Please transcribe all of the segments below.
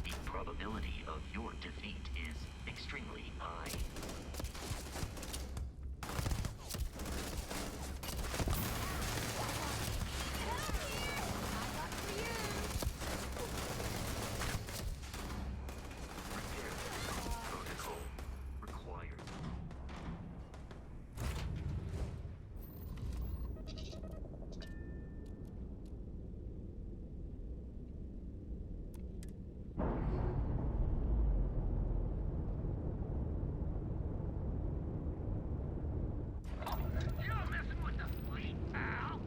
The probability of your defeat is extremely high. Repair protocol required. You're messing with the fleet, pal!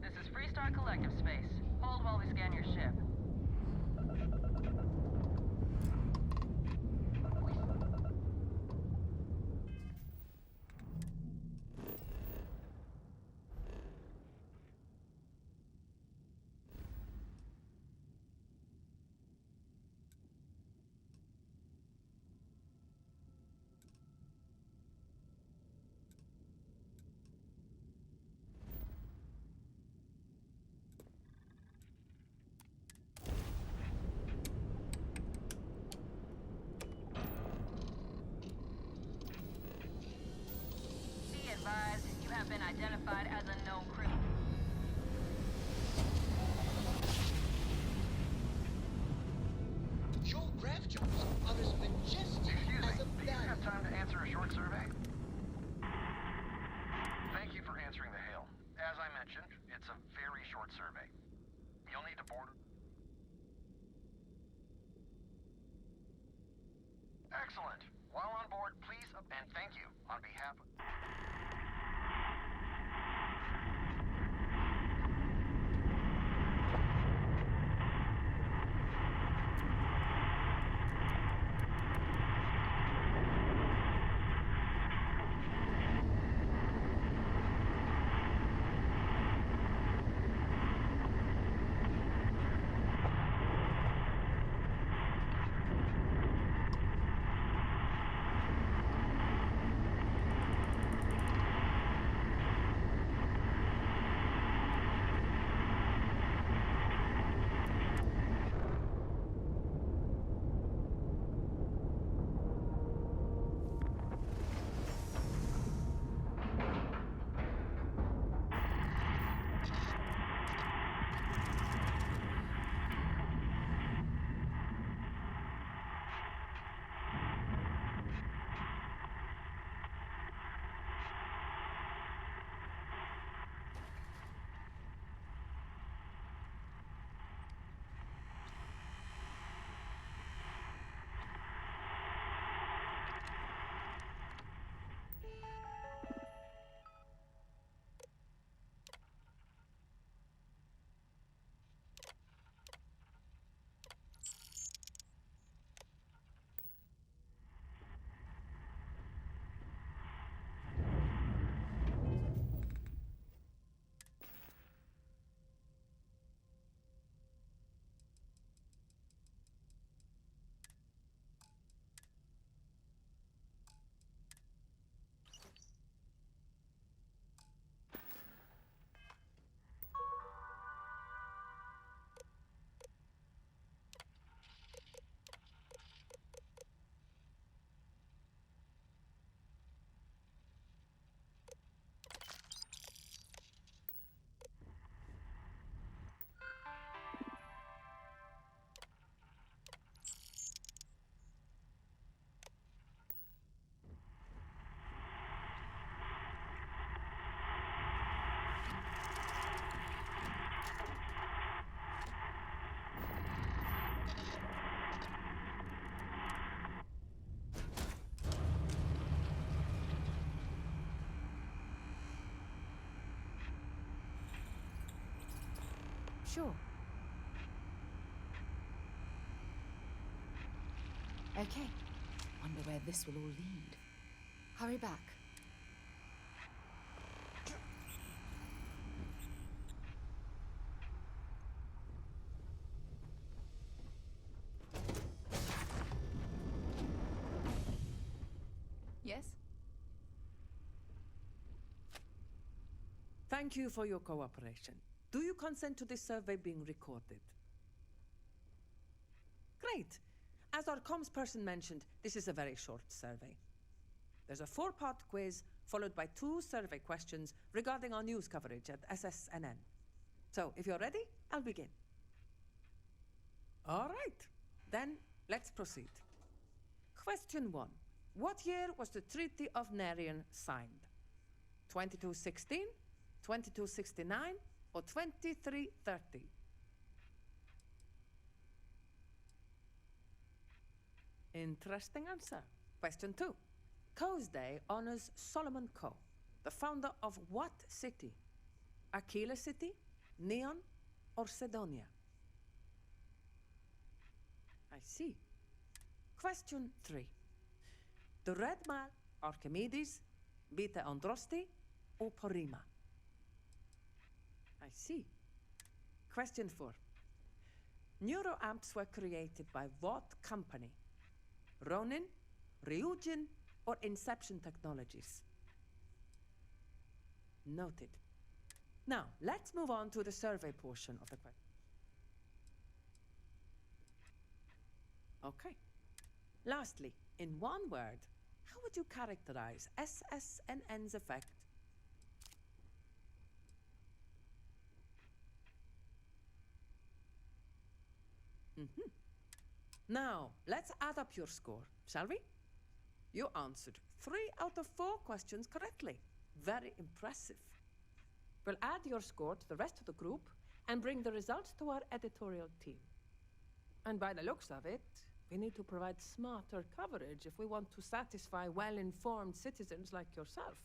This is Freestar Collective Space. Hold while we scan your ship. Be advised, you have been identified as a known criminal. Your grav jumps are as majestic as a Do you have ballad. time to answer a short survey? Thank you for answering the hail. As I mentioned, it's a very short survey. You'll need to board... Excellent. While on board, please, and thank you on behalf of... Sure. Okay. Wonder where this will all lead. Hurry back. Yes? Thank you for your cooperation. Do you consent to this survey being recorded? Great. As our comms person mentioned, this is a very short survey. There's a 4-part quiz, followed by 2 survey questions regarding our news coverage at SSNN. So, if you're ready, I'll begin. All right. Then, let's proceed. Question 1. What year was the Treaty of Narion signed? 2216, 2269, or 2330? Interesting answer. Question 2. Coe's Day honors Solomon Coe, the founder of what city? Aquila City, Neon, or Sedonia? I see. Question 3. The Red Man, Archimedes, Beta Androsti, or Porrima? I see. Question 4. Neuroamps were created by what company? Ronin, Ryujin, or Inception Technologies? Noted. Now, let's move on to the survey portion of the question. Okay. Lastly, in one word, how would you characterize SSNN's effect? Now, let's add up your score, shall we? You answered 3 out of 4 questions correctly. Very impressive. We'll add your score to the rest of the group and bring the results to our editorial team. And by the looks of it, we need to provide smarter coverage if we want to satisfy well-informed citizens like yourself.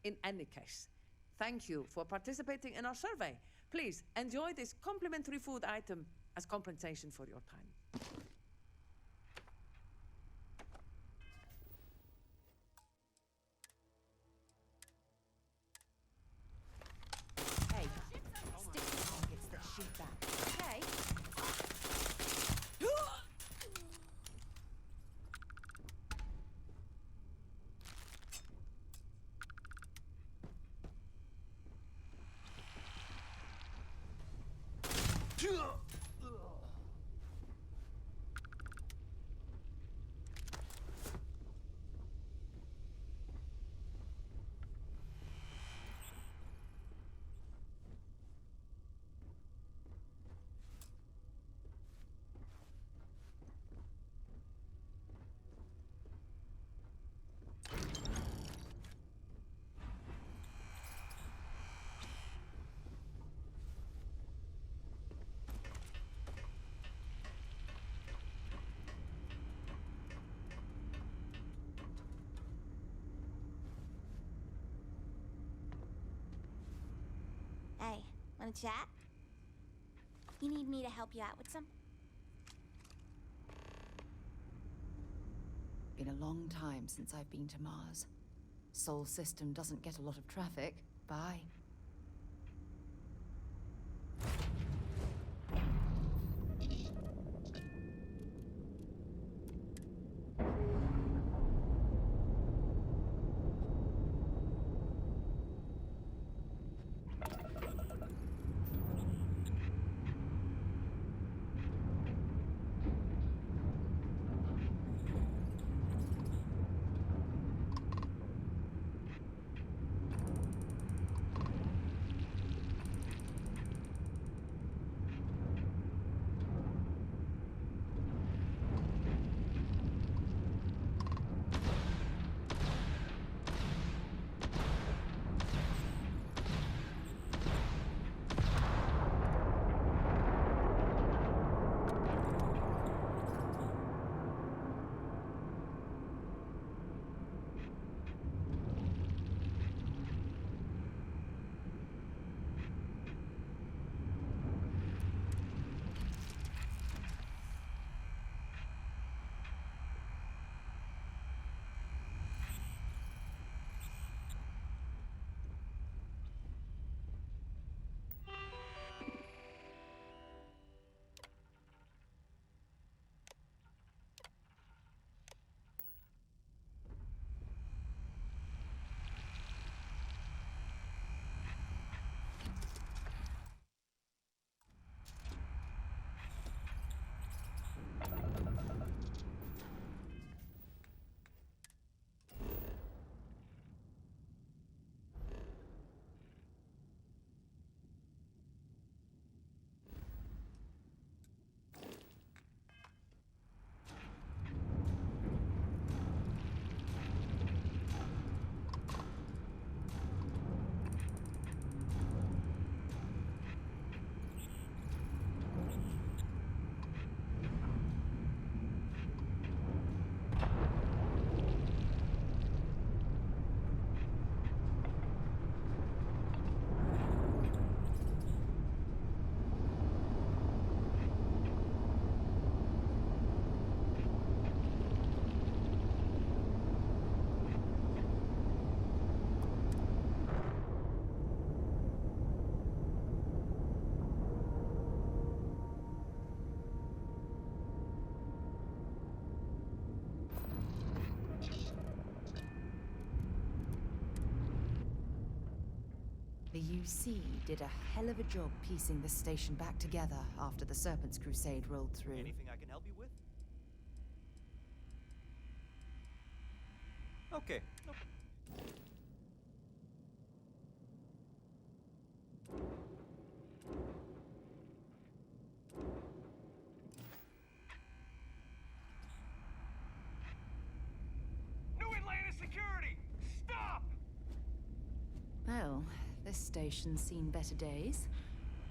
In any case, thank you for participating in our survey. Please enjoy this complimentary food item as compensation for your time. Hey, stick to targets that shoot back, okay? Hey, wanna chat? You need me to help you out with some? Been a long time since I've been to Mars. Sol system doesn't get a lot of traffic. Bye. UC did a hell of a job piecing this station back together after the Serpent's Crusade rolled through. Anything I can help you with? Okay. No. New Atlantis Security! Stop! Well, this station's seen better days.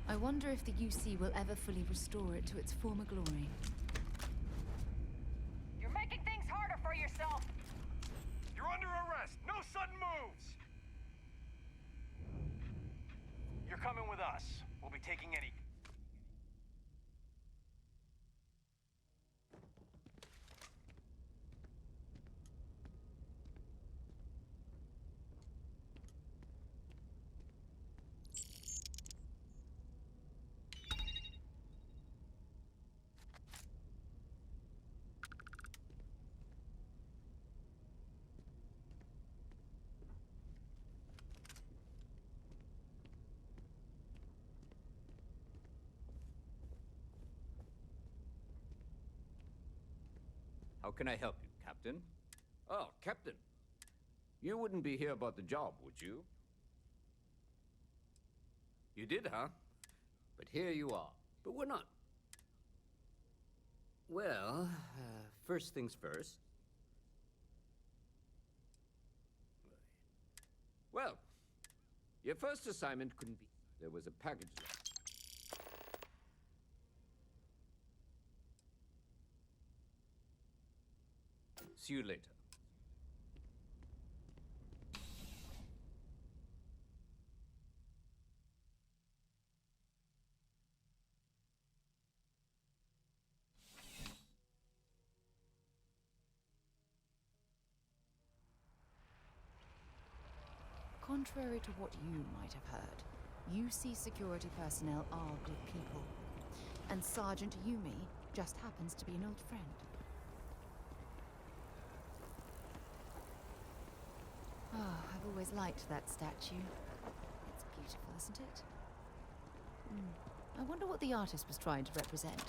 I wonder if the UC will ever fully restore it to its former glory. You're making things harder for yourself. You're under arrest. No sudden moves. You're coming with us. We'll be taking any... How can I help you, Captain? Oh, Captain. You wouldn't be here about the job, would you? You did, huh? But here you are. But we're not. Well, first things first. Well, your first assignment couldn't be... There was a package left. See you later. Contrary to what you might have heard, UC security personnel are good people. And Sergeant Yumi just happens to be an old friend. Oh, I've always liked that statue. It's beautiful, isn't it? I wonder what the artist was trying to represent.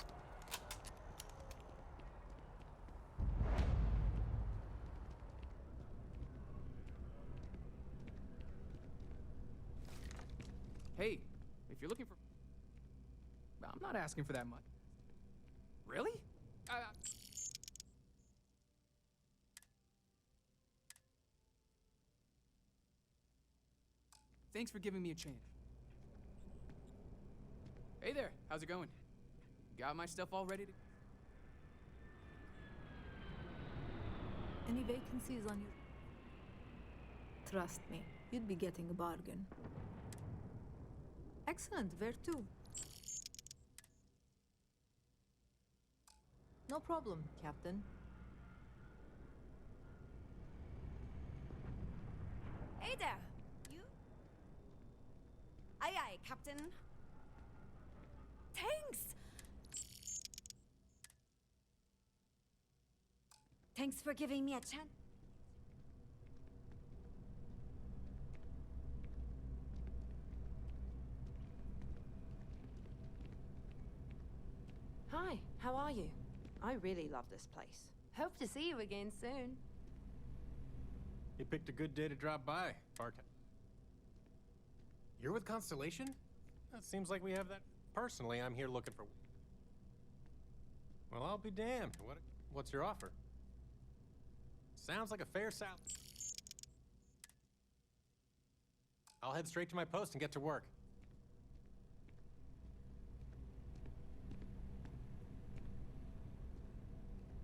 Hey, if you're looking for... I'm not asking for that much. Really? Thanks for giving me a chance. Hey there, how's it going? Got my stuff all ready to... Any vacancies on your... Trust me, you'd be getting a bargain. Excellent, where to? No problem, Captain. Hey there! You? Aye aye, Captain. Thanks! Thanks for giving me a chance. Hi, how are you? I really love this place. Hope to see you again soon. You picked a good day to drop by, Bart. You're with Constellation? It seems like we have that. Personally, I'm here looking for... Well, I'll be damned. What's your offer? Sounds like a fair salary. I'll head straight to my post and get to work.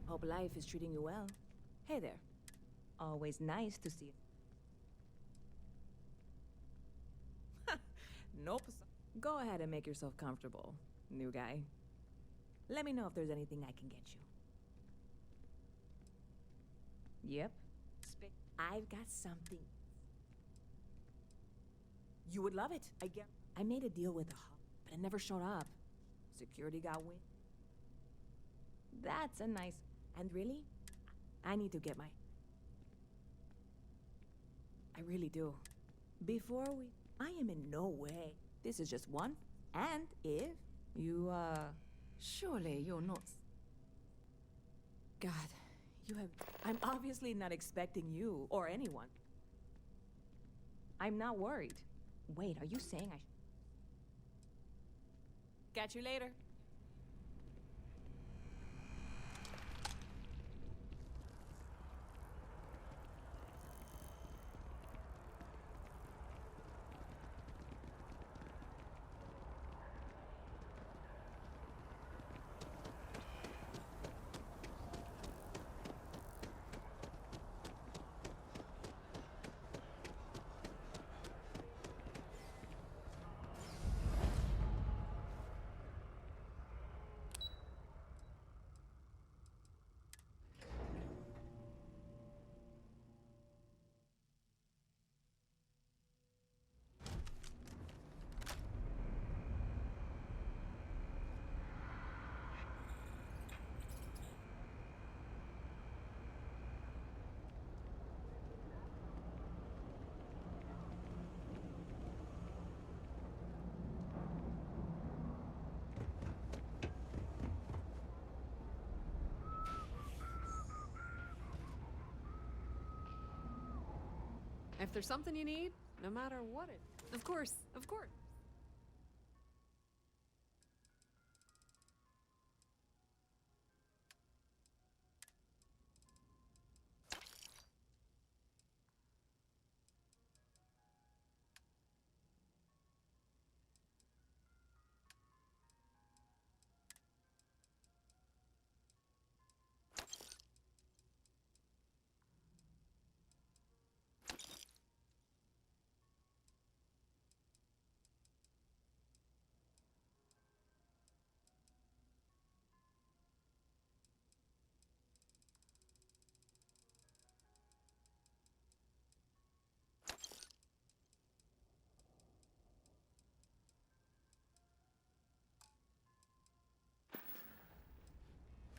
Hope life is treating you well. Hey there. Always nice to see you. Nope. Go ahead and make yourself comfortable, new guy. Let me know if there's anything I can get you. Yep. I've got something. You would love it. I made a deal with the hub, but it never showed up. Security got wind. That's a nice... And really, I need to get my... I really do. Before we... I am in no way. This is just one. And if you, Surely you're not. God, you have. I'm obviously not expecting you or anyone. I'm not worried. Wait, are you saying I. Catch you later. If there's something you need, no matter what it... Of course, of course.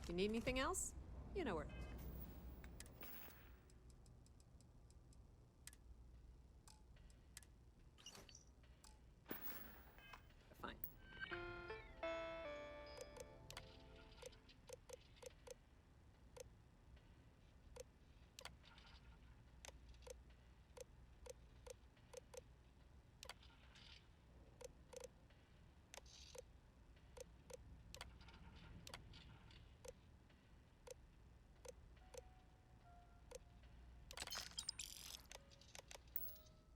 If you need anything else, you know where. Fine.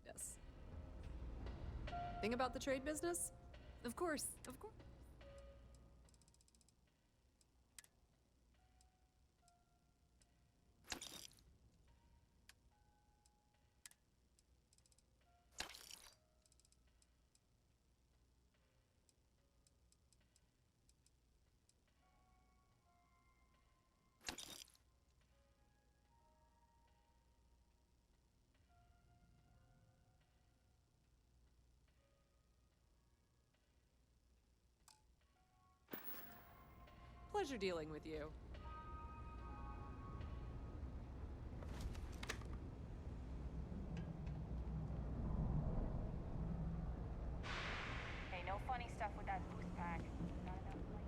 Yes. Thing about the trade business? Of course, of course. Pleasure dealing with you. Hey, no funny stuff with that boost pack. Not enough light.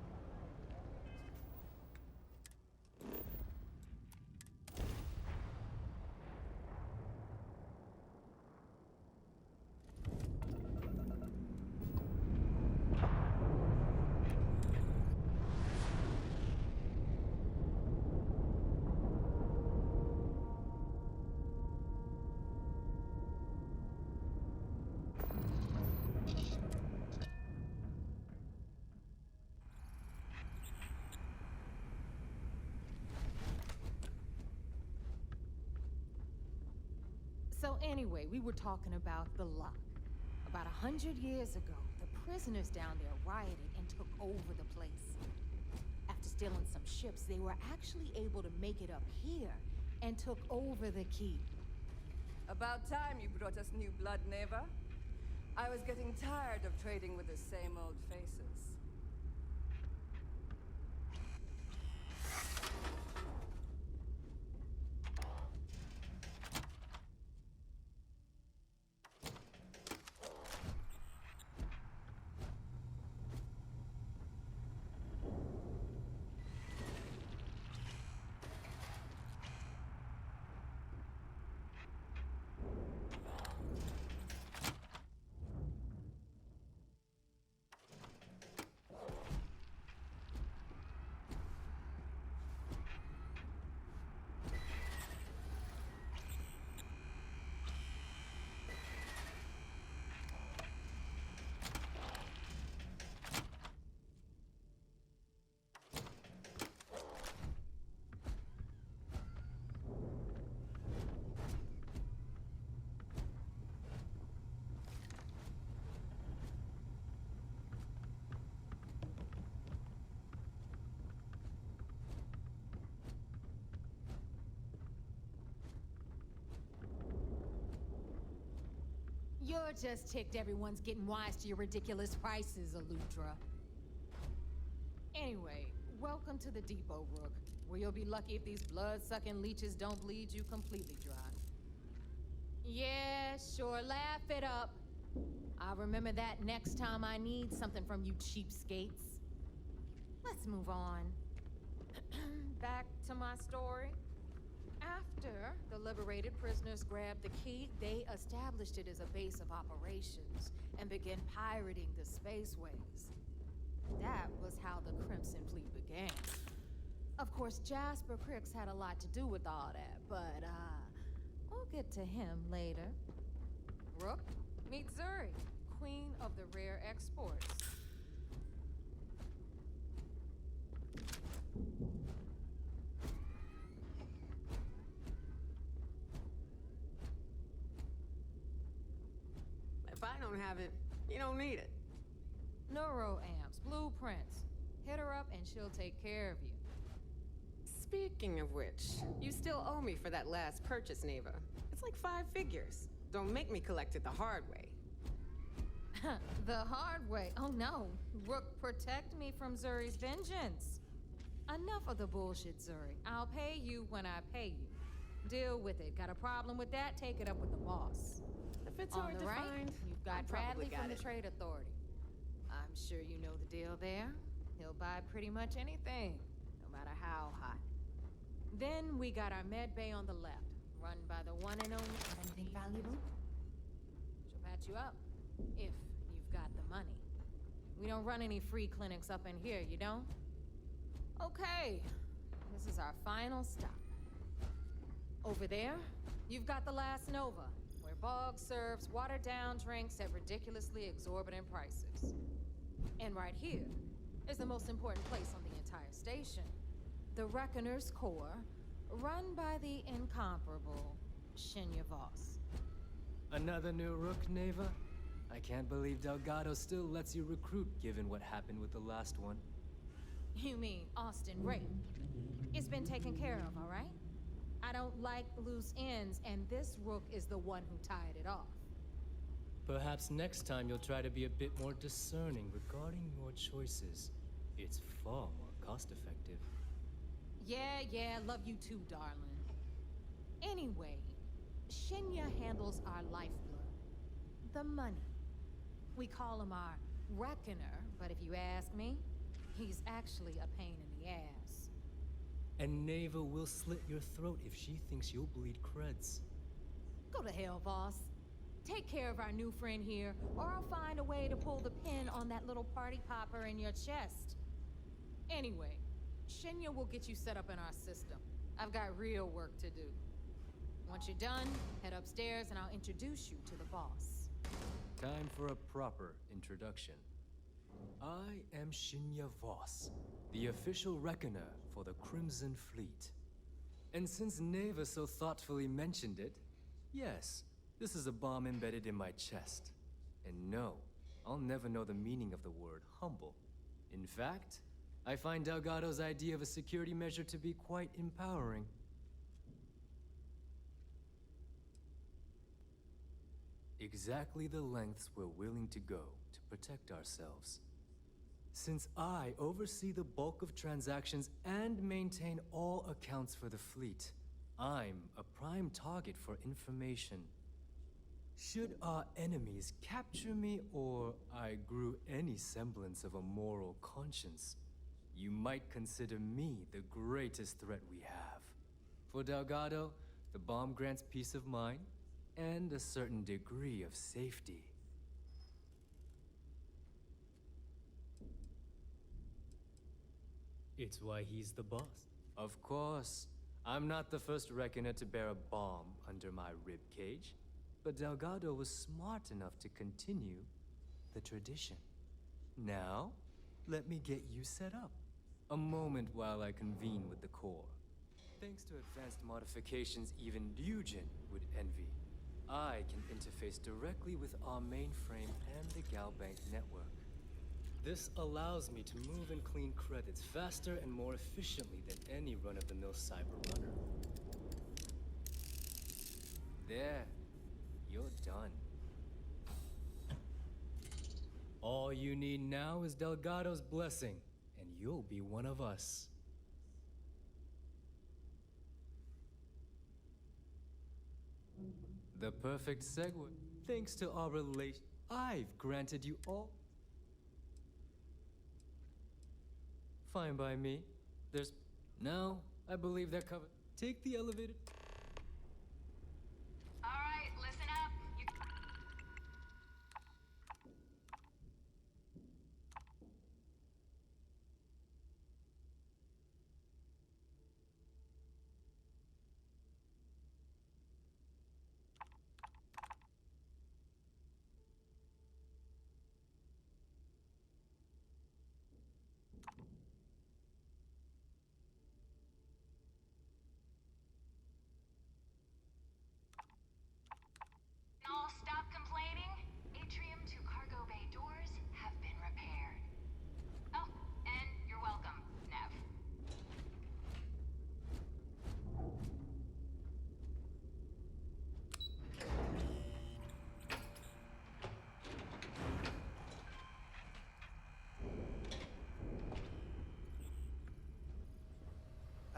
So anyway, we were talking about the Luck. About 100 years ago, the prisoners down there rioted and took over the place. After stealing some ships, they were actually able to make it up here and took over the keep. About time you brought us new blood, Neva. I was getting tired of trading with the same old faces. You're just ticked everyone's getting wise to your ridiculous prices, Elutra. Anyway, welcome to the depot, Rook, where you'll be lucky if these blood-sucking leeches don't bleed you completely dry. Yeah, sure, laugh it up. I'll remember that next time I need something from you cheapskates. Let's move on. Back to my story. After the liberated prisoners grabbed the key, they established it as a base of operations and began pirating the spaceways. That was how the Crimson Fleet began. Of course, Jasper Cricks had a lot to do with all that, but, we'll get to him later. Rook, meet Zuri, Queen of the Rare Exports. If I don't have it, you don't need it. Neuroamps, blueprints. Hit her up and she'll take care of you. Speaking of which, you still owe me for that last purchase, Neva. It's like 5 figures. Don't make me collect it the hard way. The hard way? Oh no. Rook, protect me from Zuri's vengeance. Enough of the bullshit, Zuri. I'll pay you when I pay you. Deal with it. Got a problem with that? Take it up with the boss. If it's On hard the to right, find, you've I got probably Bradley got from the it. Trade Authority. I'm sure you know the deal there. He'll buy pretty much anything, no matter how hot. Then we got our med bay on the left, run by the one and only. Anything valuable? She'll patch you up, if you've got the money. We don't run any free clinics up in here, you don't? Okay, this is our final stop. Over there, you've got the Last Nova, where Bog serves watered-down drinks at ridiculously exorbitant prices. And right here is the most important place on the entire station. The Reckoner's Core, run by the incomparable Shinya Voss. Another new Rook, Neva? I can't believe Delgado still lets you recruit, given what happened with the last one. You mean Austin Rape? It's been taken care of, all right? I don't like loose ends, and this Rook is the one who tied it off. Perhaps next time you'll try to be a bit more discerning regarding your choices. It's far more cost-effective. Yeah, love you too, darling. Anyway, Shinya handles our lifeblood. The money. We call him our Reckoner, but if you ask me, he's actually a pain in the ass. And Neva will slit your throat if she thinks you'll bleed creds. Go to hell, boss. Take care of our new friend here, or I'll find a way to pull the pin on that little party popper in your chest. Anyway, Shinya will get you set up in our system. I've got real work to do. Once you're done, head upstairs and I'll introduce you to the boss. Time for a proper introduction. I am Shinya Voss, the official reckoner for the Crimson Fleet. And since Neva so thoughtfully mentioned it, yes, this is a bomb embedded in my chest. And no, I'll never know the meaning of the word humble. In fact, I find Delgado's idea of a security measure to be quite empowering. Exactly the lengths we're willing to go to protect ourselves. Since I oversee the bulk of transactions and maintain all accounts for the fleet, I'm a prime target for information. Should our enemies capture me or I grew any semblance of a moral conscience, you might consider me the greatest threat we have. For Delgado, the bomb grants peace of mind and a certain degree of safety. It's why he's the boss. Of course. I'm not the first reckoner to bear a bomb under my rib cage, but Delgado was smart enough to continue the tradition. Now, let me get you set up. A moment while I convene with the core. Thanks to advanced modifications even Ryujin would envy, I can interface directly with our mainframe and the Galbank network. This allows me to move and clean credits faster and more efficiently than any run-of-the-mill cyber runner. There. You're done. you need now is Delgado's blessing, and you'll be one of us. The perfect segue. Thanks to our relation, I've granted you all. Fine by me. There's... Now, I believe they're covered. Take the elevator. All right, listen up. All stop complaining. Atrium to cargo bay doors have been repaired. Oh, and you're welcome, Nev.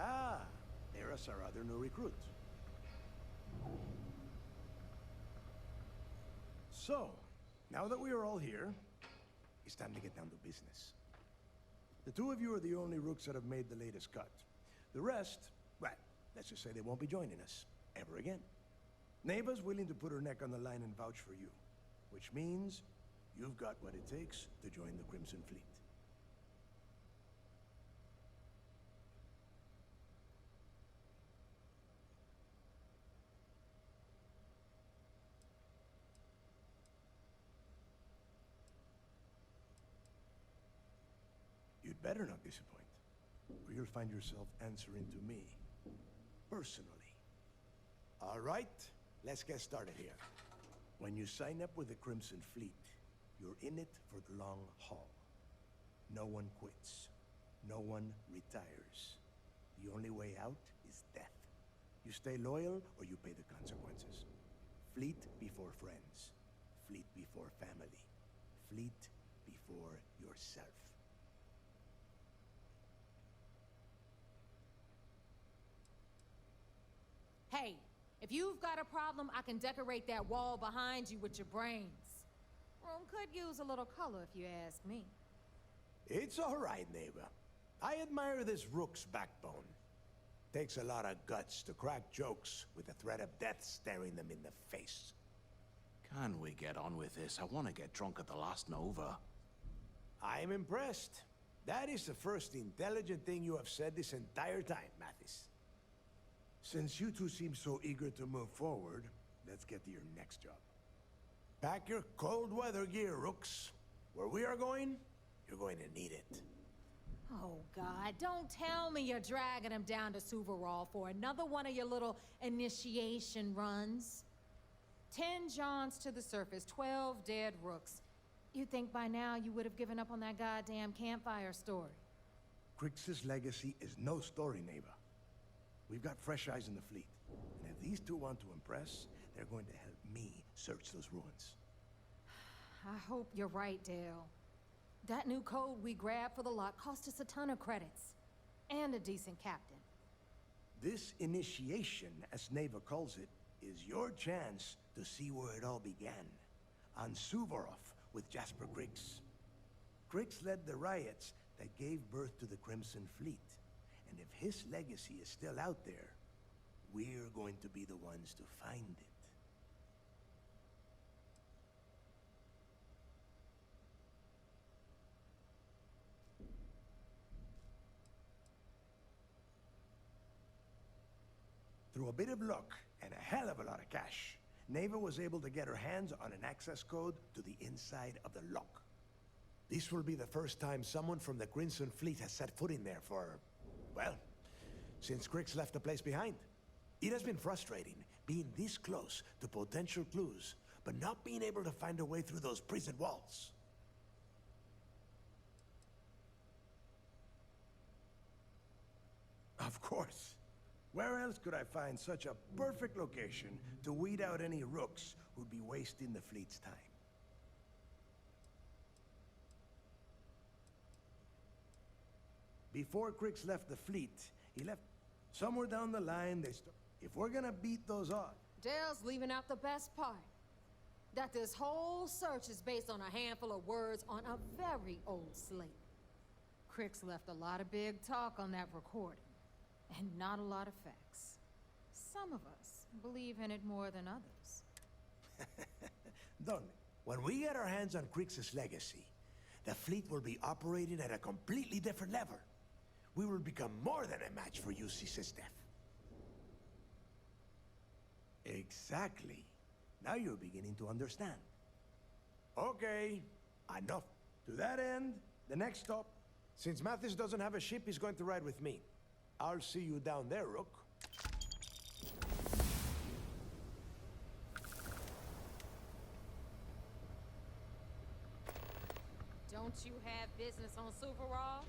Ah, there's our other new recruit. So, now that we are all here, it's time to get down to business. The two of you are the only rooks that have made the latest cut. The rest, well, let's just say they won't be joining us ever again. Neva's willing to put her neck on the line and vouch for you, which means you've got what it takes to join the Crimson Fleet. You'd better not disappoint, or you'll find yourself answering to me, personally. All right, let's get started here. When you sign up with the Crimson Fleet, you're in it for the long haul. No one quits. No one retires. The only way out is death. You stay loyal, or you pay the consequences. Fleet before friends. Fleet before family. Fleet before yourself. Hey, if you've got a problem, I can decorate that wall behind you with your brains. Room could use a little color if you ask me. It's all right, neighbor. I admire this rook's backbone. Takes a lot of guts to crack jokes with the threat of death staring them in the face. Can we get on with this? I want to get drunk at the last Nova. I'm impressed. That is the first intelligent thing you have said this entire time, Mathis. Since you two seem so eager to move forward, let's get to your next job. Pack your cold weather gear, rooks. Where we are going, you're going to need it. Oh, God, don't tell me you're dragging him down to Suvarol for another one of your little initiation runs. 10 Johns to the surface, 12 dead rooks. You'd think by now you would have given up on that goddamn campfire story. Crix's legacy is no story, neighbor. We've got fresh eyes in the fleet. And if these two want to impress, they're going to help me search those ruins. I hope you're right, Dale. That new code we grabbed for the lot cost us a ton of credits. And a decent captain. This initiation, as Neva calls it, is your chance to see where it all began. On Suvorov with Jasper Crix. Crix led the riots that gave birth to the Crimson Fleet. And if his legacy is still out there, we're going to be the ones to find it. Through a bit of luck and a hell of a lot of cash, Neva was able to get her hands on an access code to the inside of the lock. This will be the first time someone from the Crimson Fleet has set foot in there for, well, since Crix left the place behind. It has been frustrating, being this close to potential clues, but not being able to find a way through those prison walls. Of course. Where else could I find such a perfect location to weed out any rooks who'd be wasting the fleet's time? before Crix left the fleet, he left somewhere down the line. If we're gonna beat those odds, Dale's leaving out the best part. That this whole search is based on a handful of words on a very old slate. Crix left a lot of big talk on that recording, and not a lot of facts. Some of us believe in it more than others. Donny, when we get our hands on Crix's legacy, the fleet will be operating at a completely different level. We will become more than a match for UC Systef. Exactly. Now you're beginning to understand. Okay, enough. To that end, the next stop, since Mathis doesn't have a ship, he's going to ride with me. I'll see you down there, Rook. Don't you have business on Superraw?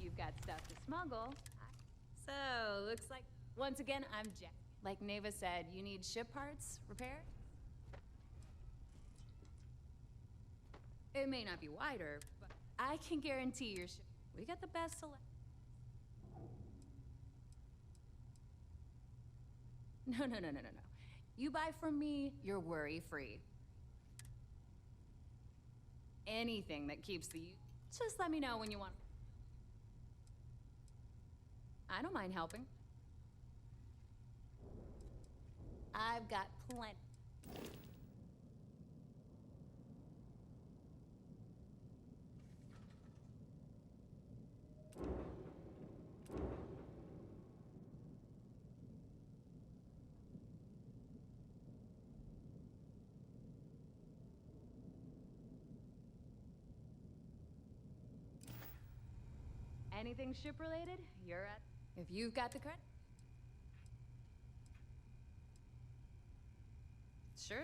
You've got stuff to smuggle. So, looks like, once again, I'm Jack. Like Neva said, you need ship parts repaired? It may not be wider, but I can guarantee your ship. We got the best select. No. You buy from me, you're worry-free. Anything that keeps the... Just let me know when you want. I don't mind helping. I've got plenty. Anything ship-related, you're at... If you've got the credit. Sure.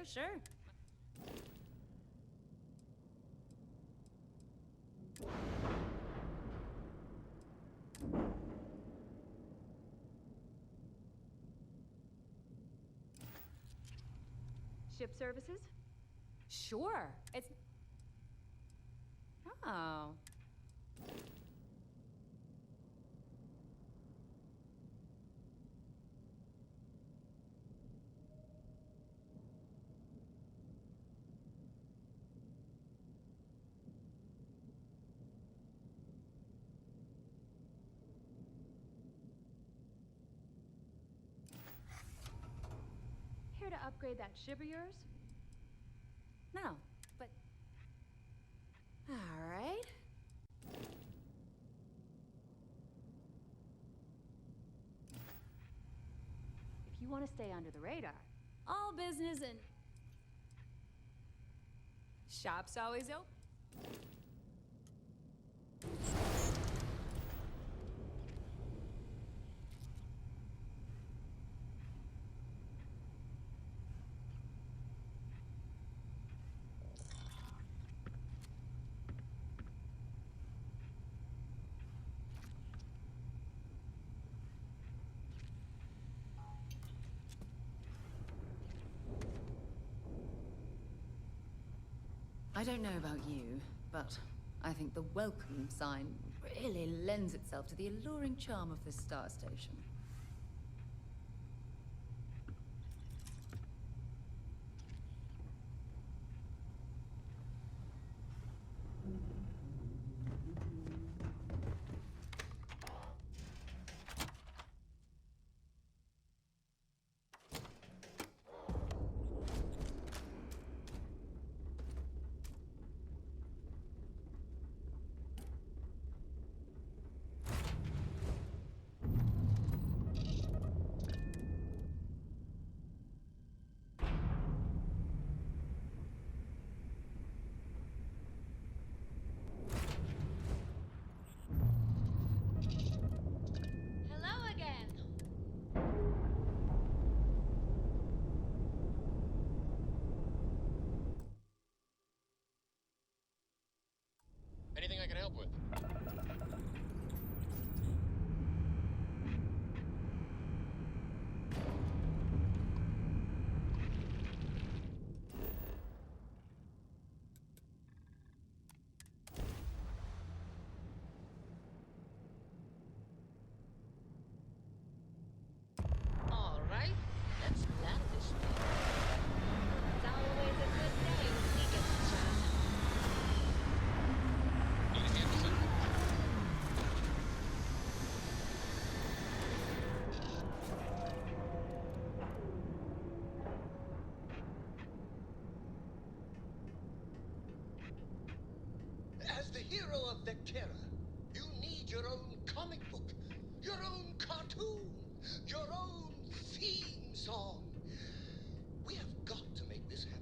Ship services? Sure. It's... Oh. Here to upgrade that ship of yours? No, but... All right. If you want to stay under the radar, all business and... Shop's always open. I don't know about you, but I think the welcome sign really lends itself to the alluring charm of this star station. song. We have got to make this happen.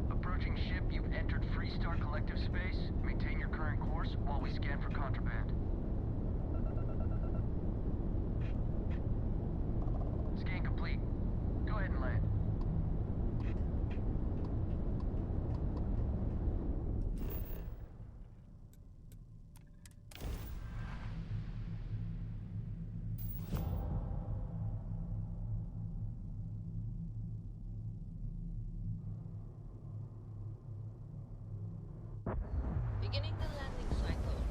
Approaching ship, you've entered Freestar Collective space. Maintain your current course while we scan for contraband. Scan complete. Go ahead and land. Beginning the landing cycle.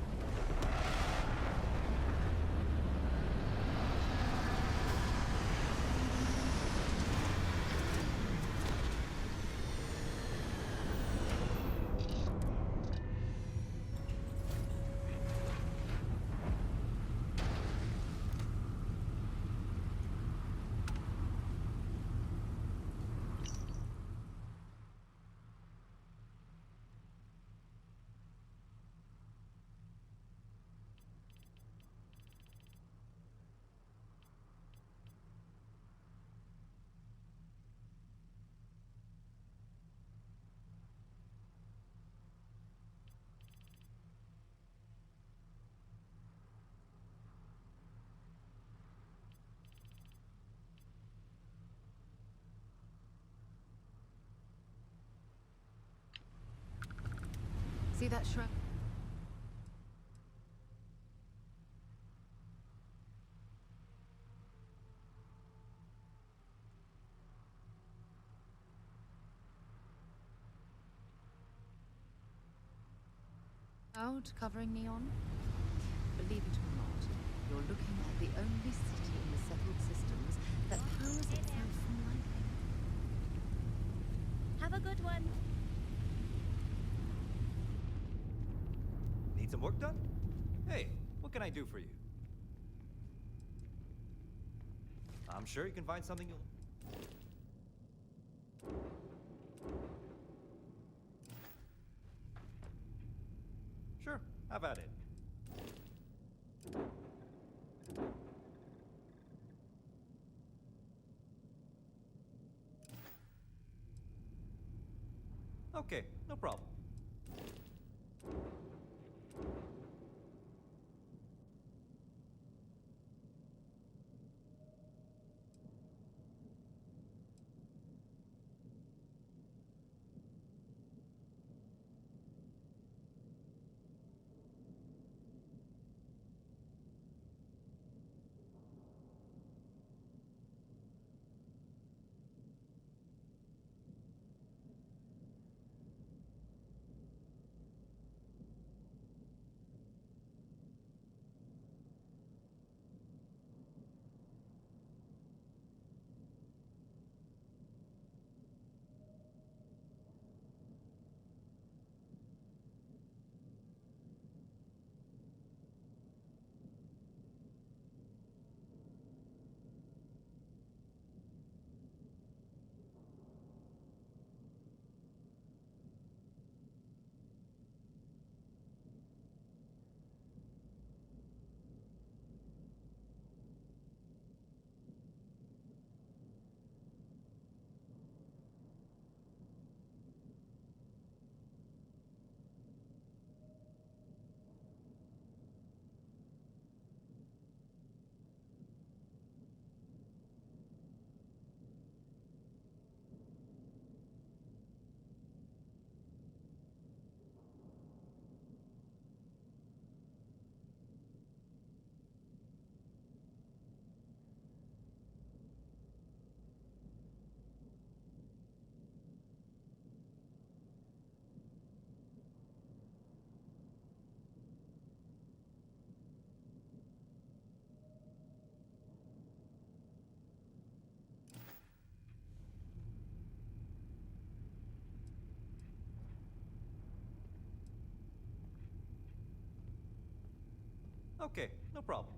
See that shrub? Cloud covering neon? Believe it or not, you're looking at the only city in the settled systems that powers itself from lightning. Have a good one. Need some work done? Hey, what can I do for you? I'm sure you can find something you'll... Sure, have at it. Okay, no problem. Okay, no problem.